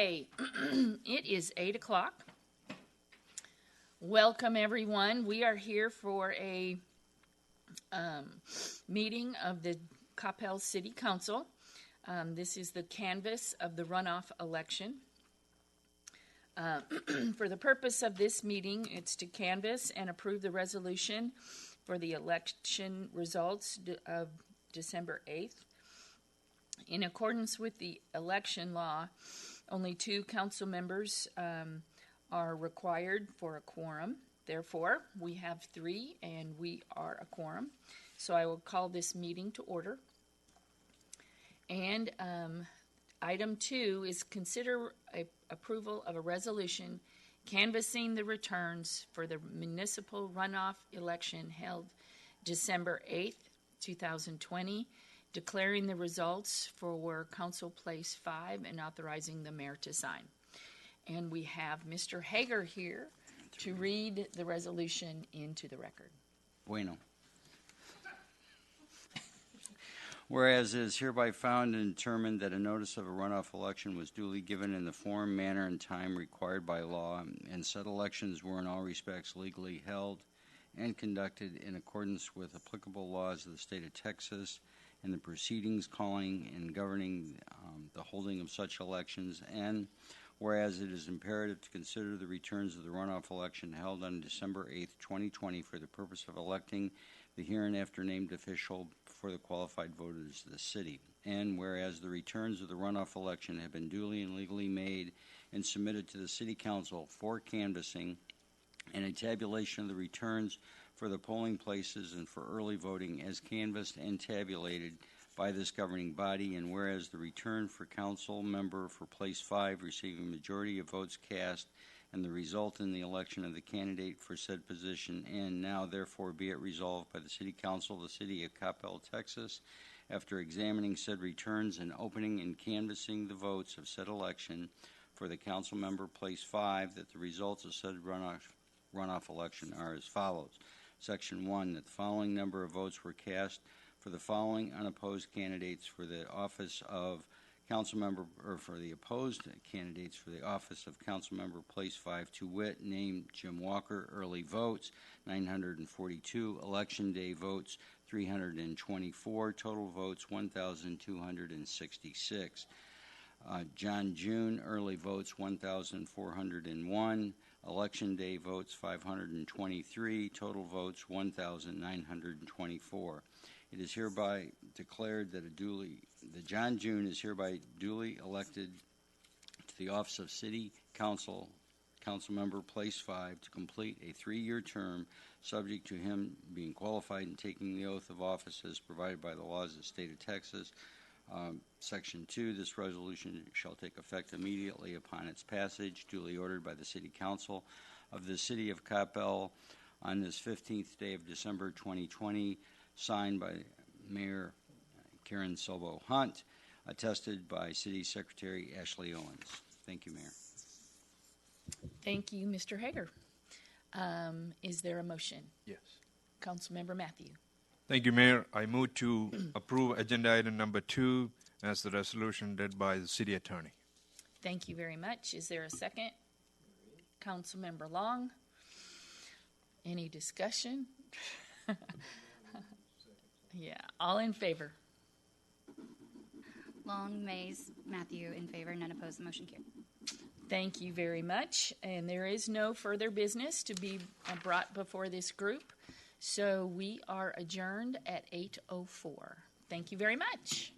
Okay, it is 8 o'clock. Welcome, everyone. We are here for a meeting of the Coppell City Council. This is the canvass of the runoff election. For the purpose of this meeting, it's to canvass and approve the resolution for the election results of December 8th. In accordance with the election law, only 2 council members are required for a quorum. Therefore, we have 3, and we are a quorum. So I will call this meeting to order. And item 2 is consider approval of a resolution canvassing the returns for the municipal runoff election held December 8th, 2020, declaring the results for Council Place 5 and authorizing the mayor to sign. And we have Mr. Hager here to read the resolution into the record. Bueno. Whereas it is hereby found and determined that a notice of a runoff election was duly given in the form, manner, and time required by law, and said elections were in all respects legally held and conducted in accordance with applicable laws of the state of Texas, and the proceedings calling and governing the holding of such elections, and whereas it is imperative to consider the returns of the runoff election held on December 8th, 2020 for the purpose of electing the hereinafter named official for the qualified voters of the city, and whereas the returns of the runoff election have been duly and legally made and submitted to the City Council for canvassing and a tabulation of the returns for the polling places and for early voting as canvassed and tabulated by this governing body, and whereas the return for council member for place 5 receiving a majority of votes cast and the result in the election of the candidate for said position, and now therefore be it resolved by the City Council of the City of Coppell, Texas, after examining said returns and opening and canvassing the votes of said election for the council member place 5, that the results of said runoff election are as follows. Section 1, that the following number of votes were cast for the following unopposed candidates for the office of council member, or for the opposed candidates for the office of council member place 5, to wit, named Jim Walker, early votes 942, election day votes 324, total votes 1,266. John June, early votes 1,401, election day votes 523, total votes 1,924. It is hereby declared that John June is hereby duly elected to the office of City Council member place 5 to complete a 3-year term, subject to him being qualified and taking the oath of office as provided by the laws of the state of Texas. Section 2, this resolution shall take effect immediately upon its passage, duly ordered by the City Council of the City of Coppell on this 15th day of December 2020, signed by Mayor Karen Sobo Hunt, attested by City Secretary Ashley Owens. Thank you, Mayor. Thank you, Mr. Hager. Is there a motion? Yes. Councilmember Matthew. Thank you, Mayor. I move to approve agenda item number 2 as the resolution read by the city attorney. Thank you very much. Is there a second? Councilmember Long. Any discussion? Yeah, all in favor? Long, Mays, Matthew in favor, none opposed. The motion carried. Thank you very much. And there is no further business to be brought before this group. So we are adjourned at 8:04. Thank you very much.